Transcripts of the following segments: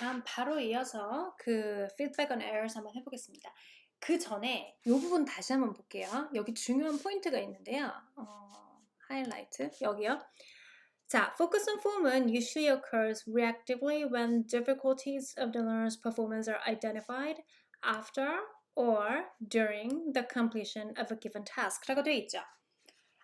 다음 바로 이어서 그 feedback on errors 한번 해보겠습니다. 그 전에 이 부분 다시 한번 볼게요. 여기 중요한 포인트가 있는데요. 하이라이트 여기요. 자, focus on form은 usually occurs reactively when difficulties of the learner's performance are identified after or during the completion of a given task라고 되어 있죠.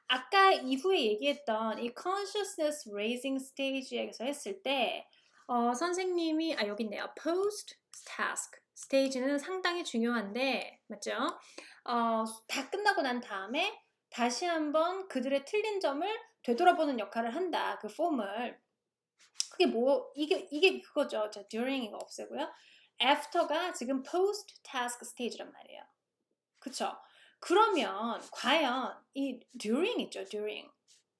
아까 이후에 얘기했던 이 consciousness raising stage에서 했을 때 선생님이 여기 있네요. post task stage는 상당히 중요한데 맞죠? 다 끝나고 난 다음에 다시 한번 그들의 틀린 점을 되돌아보는 역할을 한다. 그 폼을. 그게 뭐 이게 그거죠. 자, during 이거 없애고요. after가 지금 post task stage란 말이에요. 그쵸? 그러면 과연 이 during 있죠, during.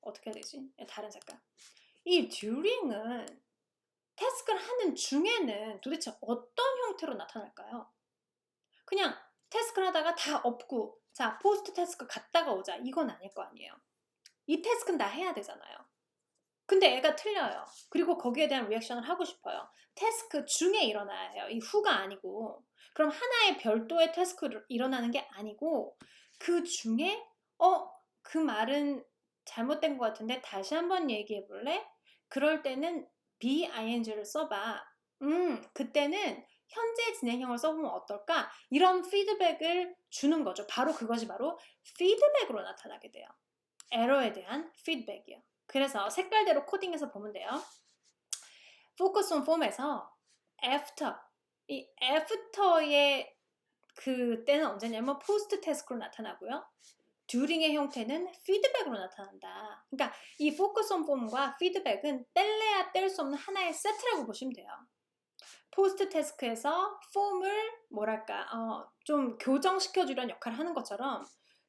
어떻게 해야 되지? 다른 색깔. 이 during은 태스크를 하는 중에는 도대체 어떤 형태로 나타날까요? 그냥 태스크를 하다가 다 없고 자, 포스트 태스크 갔다가 오자. 이건 아닐 거 아니에요. 이 태스크는 다 해야 되잖아요. 근데 애가 틀려요. 그리고 거기에 대한 리액션을 하고 싶어요. 태스크 중에 일어나야 해요. 이 후가 아니고. 그럼 하나의 별도의 태스크를 일어나는 게 아니고 그 중에 그 말은 잘못된 것 같은데 다시 한번 얘기해 볼래? 그럴 때는 BING를 써봐. 그때는 현재 진행형을 써보면 어떨까? 이런 피드백을 주는 거죠. 바로 그것이 바로 피드백으로 나타나게 돼요. 에러에 대한 피드백이요. 그래서 색깔대로 코딩해서 보면 돼요. Focus on form에서 after, 이 after의 그 때는 언제냐면 post task로 나타나고요. during의 형태는 feedback으로 나타난다. 그러니까 이 focus on form과 feedback은 뗄래야 뗄 수 없는 하나의 세트라고 보시면 돼요. 포스트 태스크에서 폼을 좀 교정시켜주려는 역할을 하는 것처럼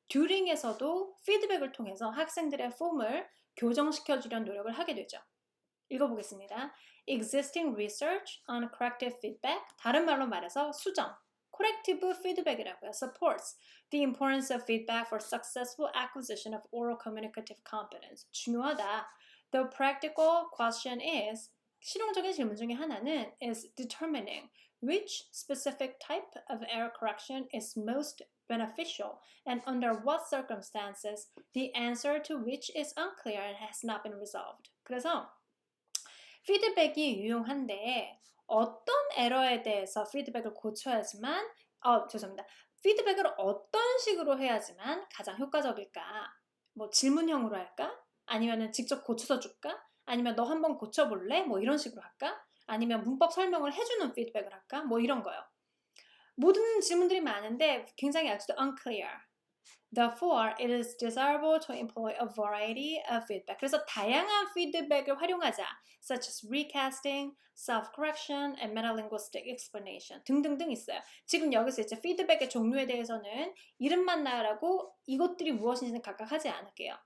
듀링에서도 피드백을 통해서 학생들의 폼을 교정시켜주려는 노력을 하게 되죠. 읽어보겠습니다. Existing research on corrective feedback, 다른 말로 말해서 수정, corrective feedback이라고요. Supports the importance of feedback for successful acquisition of oral communicative competence. 중요하다. The practical question is, 실용적인 질문 중에 하나는 is determining which specific type of error correction is most beneficial and under what circumstances the answer to which is unclear and has not been resolved. 그래서 피드백이 유용한데 어떤 에러에 대해서 피드백을 고쳐야지만 죄송합니다. 피드백을 어떤 식으로 해야지만 가장 효과적일까? 뭐 질문형으로 할까? 아니면 직접 고쳐서 줄까? 아니면 너 한번 고쳐볼래? 뭐 이런 식으로 할까? 아니면 문법 설명을 해주는 피드백을 할까? 뭐 이런 거요. 모든 질문들이 많은데 굉장히 아직도 unclear. Therefore, it is desirable to employ a variety of feedback. 그래서 다양한 피드백을 활용하자. Such as recasting, self-correction, and metalinguistic explanation 등등등 있어요. 지금 여기서 이제 피드백의 종류에 대해서는 이름만 나열하고 이것들이 무엇인지는 각각 하지 않을게요.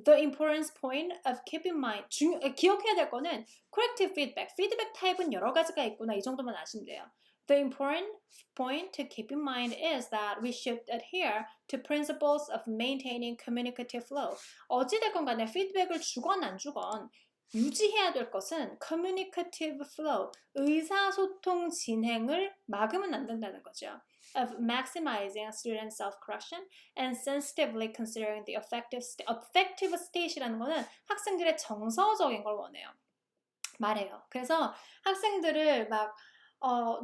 The importance point of keep in mind. 기억해야 될 거는 corrective feedback. 피드백 타입은 여러 가지가 있구나. 이 정도만 아시면 돼요. The important point to keep in mind is that we should adhere to principles of maintaining communicative flow. 어찌됐건 간에 피드백을 주건 안 주건 유지해야 될 것은 communicative flow, 의사소통 진행을 막으면 안 된다는 거죠. Of maximizing student self-correction and sensitively considering the affective state이라는 거는 학생들의 정서적인 걸 원해요. 말해요. 그래서 학생들을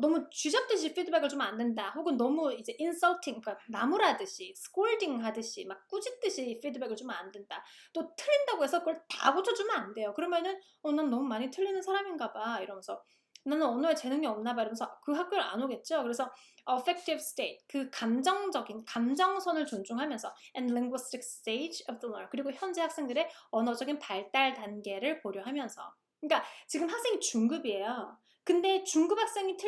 너무 쥐잡듯이 피드백을 주면 안 된다. 혹은 너무 이제 insulting, 그러니까 나무라듯이, scolding 하듯이, 막 꾸짖듯이 피드백을 주면 안 된다. 또 틀린다고 해서 그걸 다 고쳐주면 안 돼요. 그러면은, 난 너무 많이 틀리는 사람인가 봐. 이러면서. 나는 언어에 재능이 없나 봐. 이러면서 그 학교를 안 오겠죠. 그래서 affective state, 그 감정선을 존중하면서 and linguistic stage of the learner, 그리고 현재 학생들의 언어적인 발달 단계를 고려하면서. 그러니까 지금 학생이 중급이에요. 근데 중급 학생이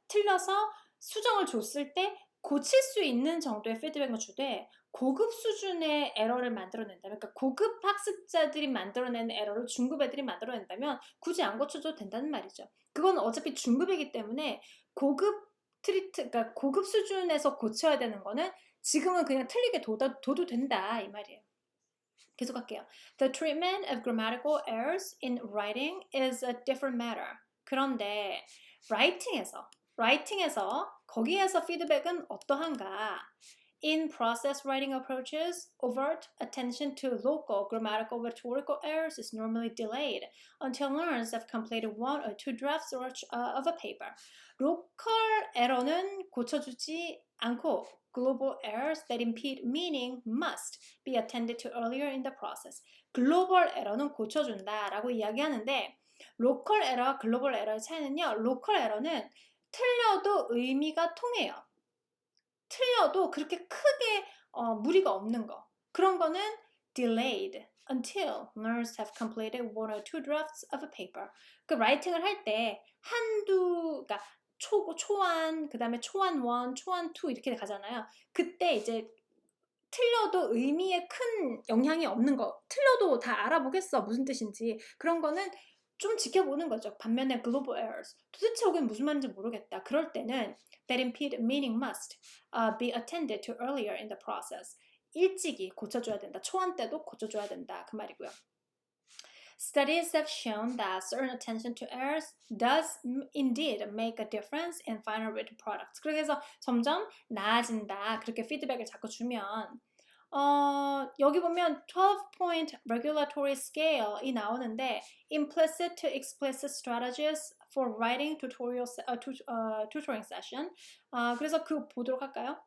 틀려서 수정을 줬을 때 고칠 수 있는 정도의 피드백을 주되 고급 수준의 에러를 만들어낸다면, 그러니까 고급 학습자들이 만들어내는 에러를 중급 애들이 만들어낸다면 굳이 안 고쳐줘도 된다는 말이죠. 그건 어차피 중급이기 때문에 그러니까 고급 수준에서 고쳐야 되는 거는 지금은 그냥 틀리게 둬도 된다 이 말이에요. 계속할게요. The treatment of grammatical errors in writing is a different matter. 그런데 writing에서 거기에서 피드백은 어떠한가? In process writing approaches, overt attention to local grammatical rhetorical errors is normally delayed until learners have completed one or two drafts of a paper. 로컬 에러는 고쳐주지 않고 global errors that impede meaning must be attended to earlier in the process. 글로벌 에러는 고쳐준다라고 이야기하는데 로컬 에러와 글로벌 에러의 차이는요. 로컬 에러는 틀려도 의미가 통해요. 틀려도 그렇게 크게 무리가 없는 거. 그런 거는 delayed until learners have completed one or two drafts of a paper. 그 라이팅을 할 때 그러니까 초안, 그 다음에 초안 1, 초안 2 이렇게 가잖아요. 그때 이제 틀려도 의미에 큰 영향이 없는 거. 틀려도 다 알아보겠어. 무슨 뜻인지. 그런 거는 좀 지켜보는 거죠. 반면에 global errors. 도대체 여긴 무슨 말인지 모르겠다. 그럴 때는 that impede meaning must be attended to earlier in the process. 일찍이 고쳐줘야 된다. 초안 때도 고쳐줘야 된다. 그 말이고요. Studies have shown that certain attention to errors does indeed make a difference in final written products. 그래서 점점 나아진다. 그렇게 피드백을 자꾸 주면 여기 보면 12-point regulatory scale이 나오는데 implicit to explicit strategies for writing tutoring session. 그래서 그거 보도록 할까요?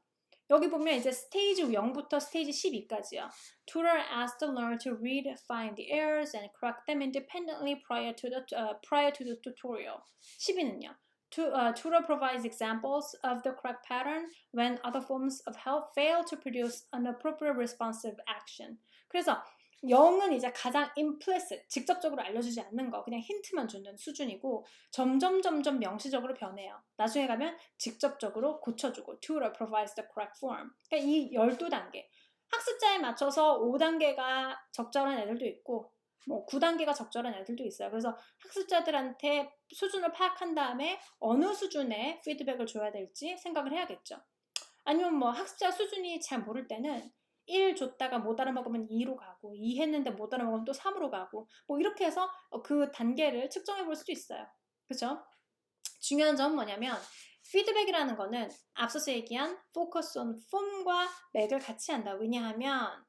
여기 보면 이제 스테이지 0부터 스테이지 12까지요. Tutor asks the learner to read, find the errors, and correct them independently prior to the tutorial. 12는요. Tutor provides examples of the correct pattern when other forms of help fail to produce an appropriate responsive action. 그래서 0은 이제 가장 implicit, 직접적으로 알려주지 않는 거, 그냥 힌트만 주는 수준이고 점점 명시적으로 변해요. 나중에 가면 직접적으로 고쳐주고 Tutor provides the correct form. 그러니까 이 12단계. 학습자에 맞춰서 5단계가 적절한 애들도 있고 뭐 9단계가 적절한 애들도 있어요. 그래서 학습자들한테 수준을 파악한 다음에 어느 수준의 피드백을 줘야 될지 생각을 해야겠죠. 아니면 뭐 학습자 수준이 잘 모를 때는 1 줬다가 못 알아먹으면 2로 가고 2 했는데 못 알아먹으면 또 3으로 가고 뭐 이렇게 해서 그 단계를 측정해 볼 수도 있어요. 그렇죠? 중요한 점은 뭐냐면 피드백이라는 거는 앞서서 얘기한 focus on form과 맥을 같이 한다. 왜냐하면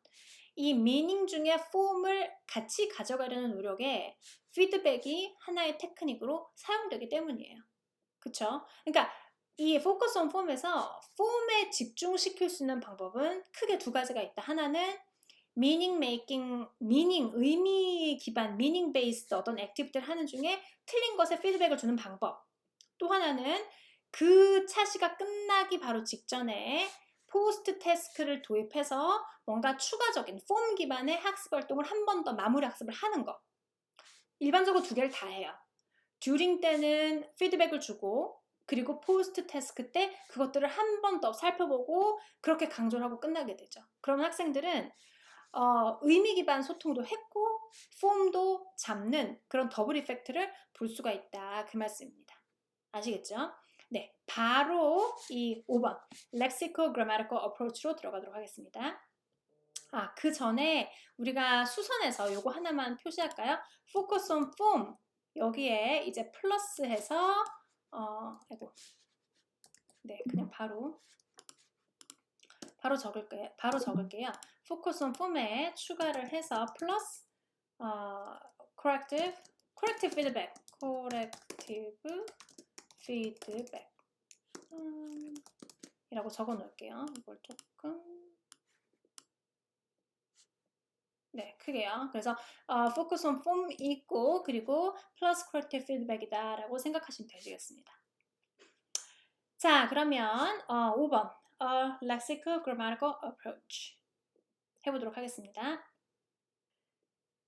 이 meaning 중에 form을 같이 가져가려는 노력에 피드백이 하나의 테크닉으로 사용되기 때문이에요. 그쵸? 그러니까 이 focus on form에서 form에 집중시킬 수 있는 방법은 크게 두 가지가 있다. 하나는 의미 기반, meaning based 어떤 액티비티를 하는 중에 틀린 것에 피드백을 주는 방법. 또 하나는 그 차시가 끝나기 바로 직전에 포스트 태스크를 도입해서 뭔가 추가적인 폼 기반의 학습 활동을 한 번 더 마무리 학습을 하는 거. 일반적으로 두 개를 다 해요. 듀링 때는 피드백을 주고 그리고 포스트 태스크 때 그것들을 한 번 더 살펴보고 그렇게 강조를 하고 끝나게 되죠. 그러면 학생들은 의미 기반 소통도 했고 폼도 잡는 그런 더블 이펙트를 볼 수가 있다. 그 말씀입니다. 아시겠죠? 네, 바로 이 5번 lexical grammatical approach로 들어가도록 하겠습니다. 그 전에 우리가 수선에서 요거 하나만 표시할까요? focus on form 여기에 이제 플러스 해서 네, 그냥 바로 적을게요. focus on form에 추가를 해서 플러스 corrective feedback 이라고 적어 놓을게요. 이걸 조금 네, 크게요. 그래서 focus on form 있고 그리고 plus corrective feedback이다 라고 생각하시면 되시겠습니다. 자, 그러면 5번 lexical grammatical approach 해보도록 하겠습니다.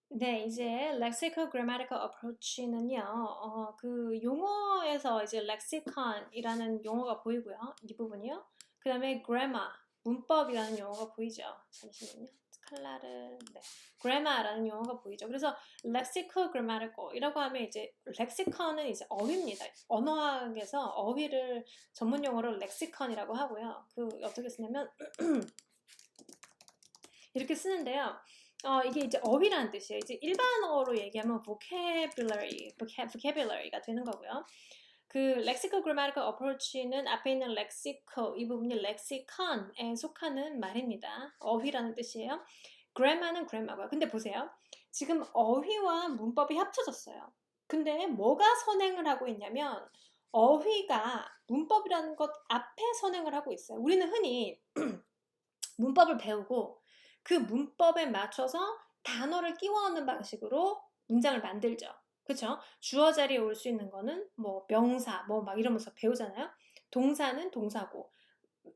네, 이제 lexical grammatical approach는요, 그 용어에서 이제 lexicon이라는 용어가 보이고요. 이 부분이요. 그 다음에 grammar, 문법이라는 용어가 보이죠. 잠시만요. 칼라를, 네. grammar라는 용어가 보이죠. 그래서 lexical grammatical이라고 하면 이제 lexicon은 이제 어휘입니다. 언어학에서 어휘를 전문 용어로 lexicon이라고 하고요. 그 어떻게 쓰냐면 이렇게 쓰는데요. 이게 이제 어휘라는 뜻이에요. 이제 일반어로 얘기하면 vocabulary가 되는 거고요. 그 lexical grammatical approach는 앞에 있는 lexical 이 부분이 lexicon에 속하는 말입니다. 어휘라는 뜻이에요. grammar는 grammar고요. 근데 보세요. 지금 어휘와 문법이 합쳐졌어요. 근데 뭐가 선행을 하고 있냐면 어휘가 문법이라는 것 앞에 선행을 하고 있어요. 우리는 흔히 문법을 배우고 그 문법에 맞춰서 단어를 끼워 넣는 방식으로 문장을 만들죠. 그렇죠? 주어 자리에 올 수 있는 거는 뭐 명사 뭐 막 이러면서 배우잖아요. 동사는 동사고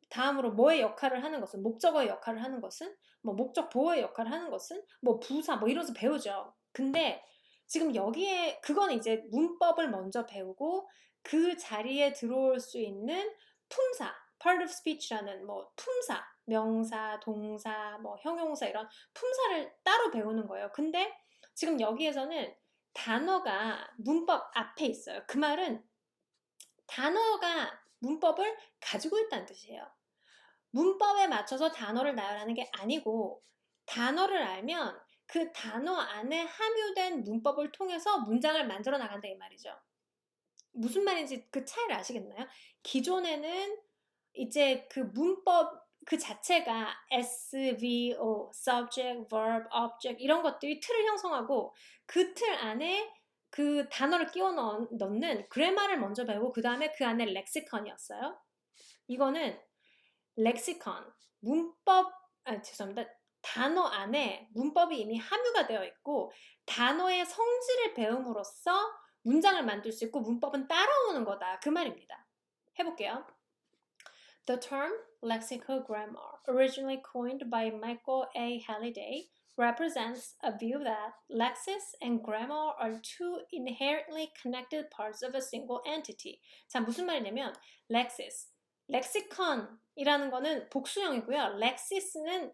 다음으로 뭐의 역할을 하는 것은 목적어의 역할을 하는 것은 뭐 목적 보호의 역할을 하는 것은 뭐 부사 뭐 이러면서 배우죠. 근데 지금 여기에 그건 이제 문법을 먼저 배우고 그 자리에 들어올 수 있는 품사 part of speech라는 뭐 품사 명사 동사 뭐 형용사 이런 품사를 따로 배우는 거예요. 근데 지금 여기에서는 단어가 문법 앞에 있어요. 그 말은 단어가 문법을 가지고 있다는 뜻이에요. 문법에 맞춰서 단어를 나열하는 게 아니고 단어를 알면 그 단어 안에 함유된 문법을 통해서 문장을 만들어 나간다 이 말이죠. 무슨 말인지 그 차이를 아시겠나요? 기존에는 이제 그 문법 그 자체가 SVO, subject, verb, object 이런 것들이 틀을 형성하고 그 틀 안에 그 단어를 끼워 넣는 그래마를 먼저 배우고 그 다음에 그 안에 렉시컨이었어요. 이거는 렉시컨, 문법, 죄송합니다. 단어 안에 문법이 이미 함유가 되어 있고 단어의 성질을 배움으로써 문장을 만들 수 있고 문법은 따라오는 거다. 그 말입니다. 해볼게요. The term lexical grammar, originally coined by Michael A. Halliday, represents a view that lexis and grammar are two inherently connected parts of a single entity. 자, 무슨 말이냐면 lexis, lexicon이라는 거는 복수형이고요. lexis는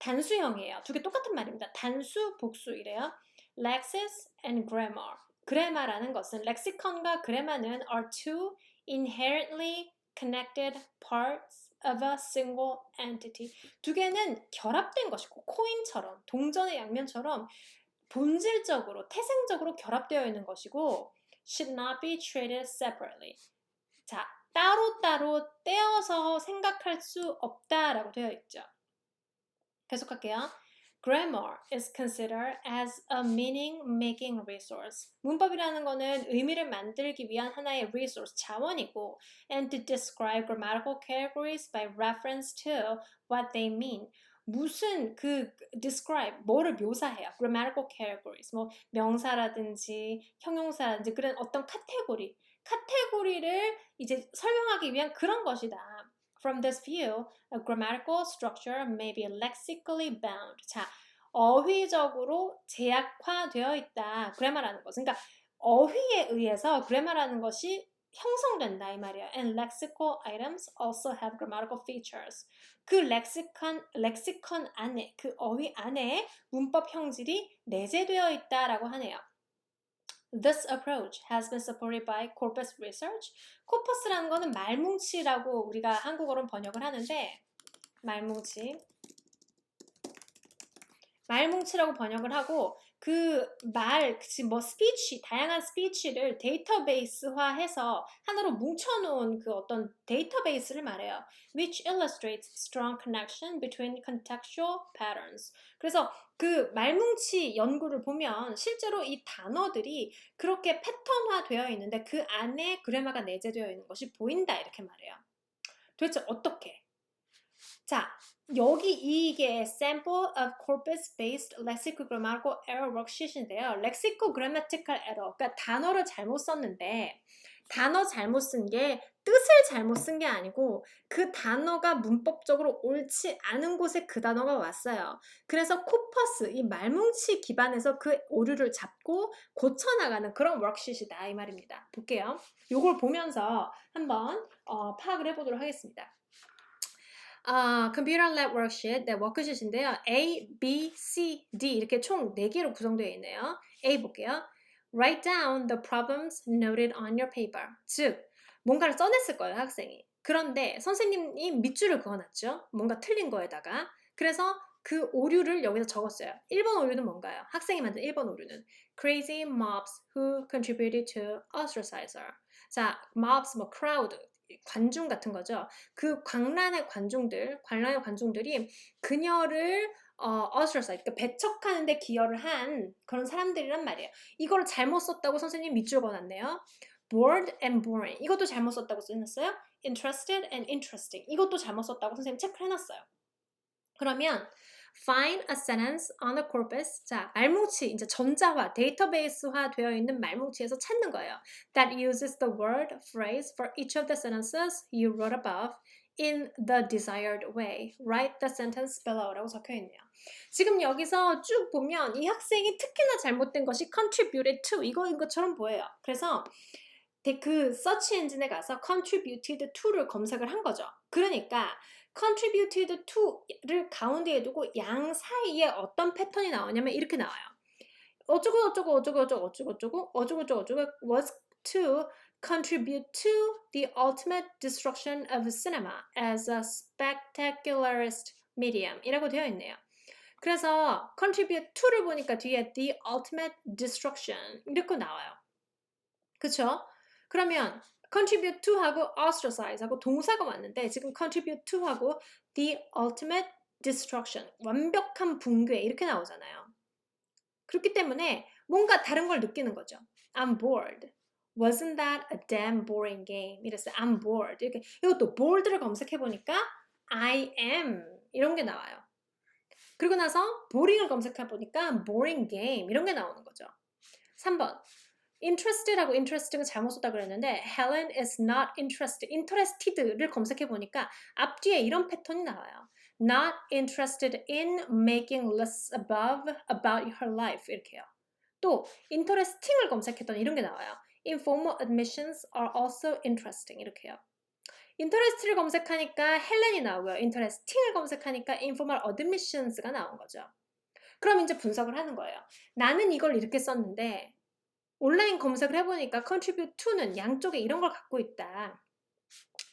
단수형이에요. 두 개 똑같은 말입니다. 단수, 복수 이래요. lexis and grammar. 그래마라는 것은 lexicon과 그래마는 are two inherently connected parts of a single entity. 두 개는 결합된 것이고 코인처럼 동전의 양면처럼 본질적으로 태생적으로 결합되어 있는 것이고 should not be treated separately. 자, 따로따로 떼어서 생각할 수 없다라고 되어 있죠. 계속할게요. Grammar is considered as a meaning-making resource. 문법이라는 거는 의미를 만들기 위한 하나의 resource, 자원이고 and to describe grammatical categories by reference to what they mean. 무슨 그 describe, 뭐를 묘사해요. grammatical categories, 뭐 명사라든지 형용사라든지 그런 어떤 카테고리를 이제 설명하기 위한 그런 것이다. From this view, a grammatical structure may be lexically bound. 자, 어휘적으로 제약화되어 있다. 그래마라는 것은. 그러니까 어휘에 의해서 그래마라는 것이 형성된다 이 말이에요. And lexical items also have grammatical features. 그 렉시컨 안에, 그 어휘 안에 문법 형질이 내재되어 있다라고 하네요. This approach has been supported by corpus research. 코퍼스라는 거는 말뭉치라고 우리가 한국어로 번역을 하는데 말뭉치라고 번역을 하고 그 뭐 스피치, 다양한 스피치를 데이터베이스화해서 하나로 뭉쳐놓은 그 어떤 데이터베이스를 말해요. Which illustrates strong connection between contextual patterns. 그래서 그 말뭉치 연구를 보면 실제로 이 단어들이 그렇게 패턴화되어 있는데 그 안에 그래마가 내재되어 있는 것이 보인다 이렇게 말해요. 도대체 어떻게? 자, 여기 이게 sample of corpus-based lexicogrammatical error worksheet인데요. lexicogrammatical error, 그러니까 단어를 잘못 썼는데 단어 잘못 쓴 게 뜻을 잘못 쓴 게 아니고 그 단어가 문법적으로 옳지 않은 곳에 그 단어가 왔어요. 그래서 코퍼스, 이 말뭉치 기반에서 그 오류를 잡고 고쳐나가는 그런 워크시트이다 이 말입니다. 볼게요. 이걸 보면서 한번 파악을 해보도록 하겠습니다. Computer Lab Worksheet, 네, 워크시트인데요. A, B, C, D 이렇게 총 4개로 구성되어 있네요. A 볼게요. Write down the problems noted on your paper. 즉, 뭔가를 써냈을 거예요, 학생이. 그런데 선생님이 밑줄을 그어놨죠. 뭔가 틀린 거에다가. 그래서 그 오류를 여기서 적었어요. 1번 오류는 뭔가요? 학생이 만든 1번 오류는 crazy mobs who contributed to ostracizer. 자, mobs 뭐 crowd 관중 같은 거죠. 그 광란의 관중들이 그녀를 ostracize, 그러니까 배척하는데 기여를 한 그런 사람들이란 말이에요. 이걸 잘못 썼다고 선생님 밑줄 그어놨네요. bored and boring 이것도 잘못 썼다고 써놨어요. interested and interesting 이것도 잘못 썼다고 선생님 체크를 해놨어요. 그러면 find a sentence on the corpus. 자, 말뭉치, 이제 전자화, 데이터베이스화 되어 있는 말뭉치에서 찾는 거예요. That uses the word phrase for each of the sentences you wrote above in the desired way. Write the sentence below라고 적혀 있네요. 지금 여기서 쭉 보면 이 학생이 특히나 잘못된 것이 contributed to 이거인 것처럼 보여요. 그래서 그 서치 엔진에 가서 contributed to를 검색을 한 거죠. 그러니까 contributed to를 가운데에 두고 양 사이에 어떤 패턴이 나오냐면 이렇게 나와요. 어쩌고 was to contribute to the ultimate destruction of cinema as a spectacularist medium 이라고 되어 있네요. 그래서 contribute to를 보니까 뒤에 the ultimate destruction 이렇게 나와요. 그쵸? 그러면 contribute to하고 ostracize하고 동사가 왔는데 지금 contribute to하고 the ultimate destruction, 완벽한 붕괴 이렇게 나오잖아요. 그렇기 때문에 뭔가 다른 걸 느끼는 거죠. I'm bored. Wasn't that a damn boring game? 이랬어요. I'm bored. 이렇게 이것도 bored를 검색해보니까 I am 이런 게 나와요. 그리고 나서 boring을 검색해보니까 boring game 이런 게 나오는 거죠. 3번. interested하고 interesting을 잘못 썼다 그랬는데 Helen is not interested. interested를 검색해보니까 앞뒤에 이런 패턴이 나와요. Not interested in making lists about her life 이렇게요. 또 interesting을 검색했더니 이런 게 나와요. Informal admissions are also interesting 이렇게요. interest를 검색하니까 헬렌이 나오고요. interesting을 검색하니까 informal admissions가 나온 거죠. 그럼 이제 분석을 하는 거예요. 나는 이걸 이렇게 썼는데 온라인 검색을 해보니까 contribute to는 양쪽에 이런 걸 갖고 있다.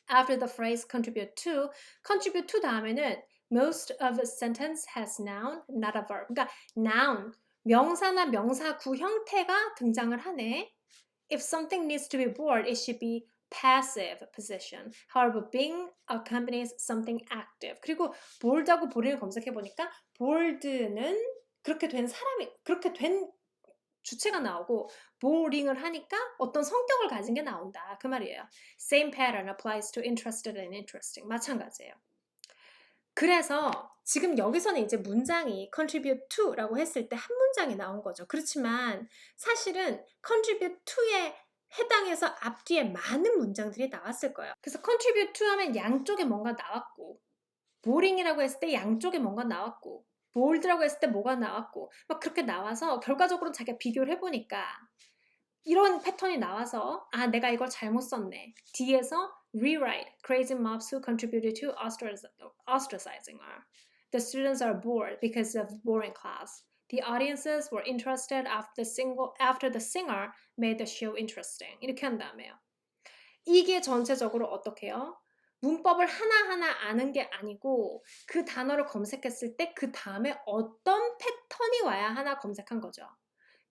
After the phrase contribute to 다음에는 most of the sentence has noun, not a verb. 그러니까 noun, 명사나 명사구 형태가 등장을 하네. If something needs to be bored, it should be passive position. However, being accompanies something active. 그리고 bold하고 boring을 검색해보니까 bold는 그렇게 된 주체가 나오고 boring을 하니까 어떤 성격을 가진 게 나온다. 그 말이에요. Same pattern applies to interested and interesting. 마찬가지예요. 그래서 지금 여기서는 이제 문장이 contribute to라고 했을 때 한 문장이 나온 거죠. 그렇지만 사실은 contribute to에 해당해서 앞뒤에 많은 문장들이 나왔을 거예요. 그래서 contribute to 하면 양쪽에 뭔가 나왔고 boring이라고 했을 때 양쪽에 뭔가 나왔고 bold라고 했을 때 뭐가 나왔고 막 그렇게 나와서 결과적으로 자기가 비교를 해보니까 이런 패턴이 나와서 아 내가 이걸 잘못 썼네. 뒤에서 rewrite crazy mobs who contributed to ostracizing her. The students are bored because of boring class. The audiences were interested after the singer made the show interesting. 이렇게 한 다음에요. 이게 전체적으로 어떻게 해요? 문법을 하나하나 아는 게 아니고 그 단어를 검색했을 때 그 다음에 어떤 패턴이 와야 하나 검색한 거죠.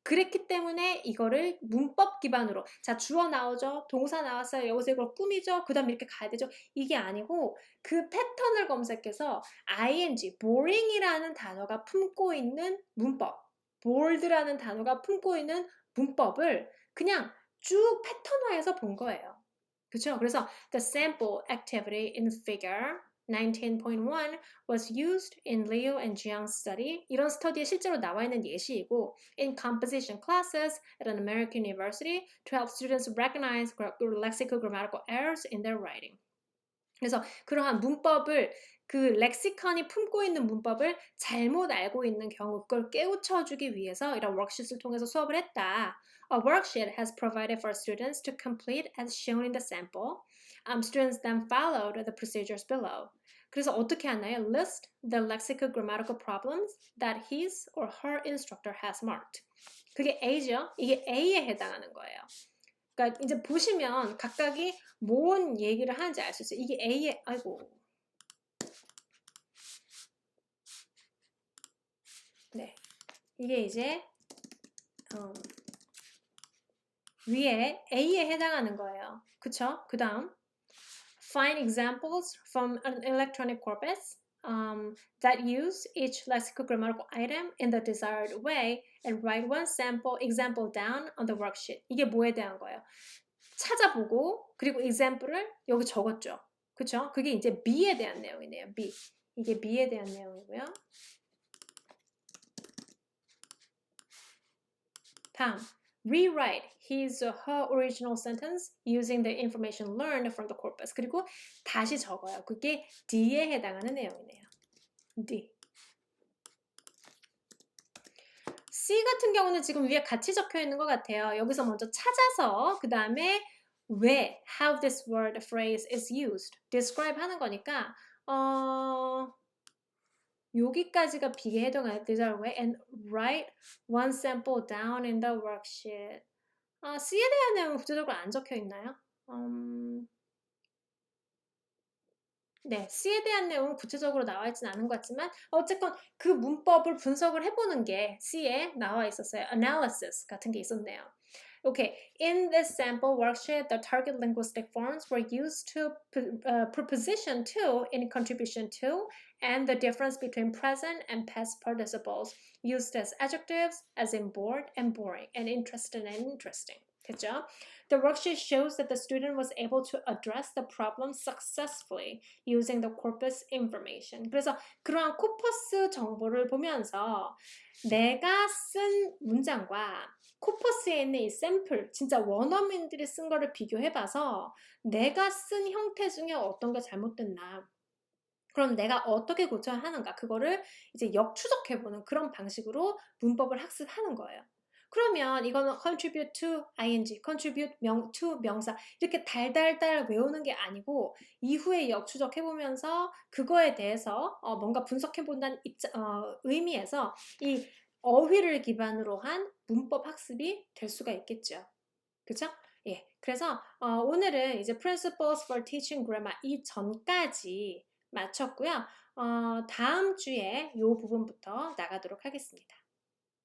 그랬기 때문에 이거를 문법 기반으로 자 주어 나오죠. 동사 나왔어요. 여기서 이걸 꾸미죠. 그 다음에 이렇게 가야 되죠. 이게 아니고 그 패턴을 검색해서 ing, boring이라는 단어가 품고 있는 문법 bold라는 단어가 품고 있는 문법을 그냥 쭉 패턴화해서 본 거예요. 그렇죠? 그래서 the sample activity in figure 19.1 was used in Leo and Jiang's study. 이런 스터디에 실제로 나와 있는 예시이고 in composition classes at an American university to help students recognize lexicogrammatical errors in their writing. 그래서 그러한 문법을 그 렉시컨이 품고 있는 문법을 잘못 알고 있는 경우 그걸 깨우쳐주기 위해서 이런 워크시트를 통해서 수업을 했다. A worksheet has provided for students to complete as shown in the sample. Students then followed the procedures below. 그래서 어떻게 하나요? List the lexicogrammatical problems that his or her instructor has marked. 그게 A죠? 이게 A에 해당하는 거예요. 그러니까 이제 보시면 각각이 뭔 얘기를 하는지 알 수 있어요. 이게 A의 아이고 이게 이제 위에 A에 해당하는 거예요. 그쵸? 그 다음 Find examples from an electronic corpus that use each lexicogrammatical item in the desired way and write one sample example down on the worksheet. 이게 뭐에 대한 거예요? 찾아보고 그리고 example을 여기 적었죠. 그쵸? 그게 이제 B에 대한 내용이네요. B. 이게 B에 대한 내용이고요. 다음 Rewrite his or her original sentence using the information learned from the corpus. 그리고 다시 적어요. 그게 D에 해당하는 내용이네요. D. C 같은 경우는 지금 위에 같이 적혀 있는 것 같아요. 여기서 먼저 찾아서 그 다음에 왜, how this word phrase is used, describe 하는 거니까 여기까지가 B에 해당하는 desired way and write one sample down in the worksheet. C에 대한 내용은 구체적으로 안 적혀 있나요? 네, C에 대한 내용은 구체적으로 나와 있진 않은 것 같지만 어쨌건 그 문법을 분석을 해보는 게 C에 나와 있었어요. Analysis 같은 게 있었네요. Okay, in this sample worksheet, the target linguistic forms were used to preposition to in contribution to and the difference between present and past participles used as adjectives as in bored and boring and interested and interesting. 됐죠? The worksheet shows that the student was able to address the problem successfully using the corpus information. 그래서 그러한 코퍼스 정보를 보면서 내가 쓴 문장과 코퍼스에 있는 이 샘플, 진짜 원어민들이 쓴 거를 비교해봐서 내가 쓴 형태 중에 어떤 게 잘못됐나, 그럼 내가 어떻게 고쳐야 하는가, 그거를 이제 역추적해보는 그런 방식으로 문법을 학습하는 거예요. 그러면 이거는 contribute to ing, contribute to 명사 이렇게 달달달 외우는 게 아니고 이후에 역추적해보면서 그거에 대해서 뭔가 분석해본다는 의미에서 이 어휘를 기반으로 한 문법 학습이 될 수가 있겠죠. 그쵸? 예. 그래서 오늘은 이제 Principles for Teaching Grammar 이 전까지 마쳤고요. 다음 주에 이 부분부터 나가도록 하겠습니다.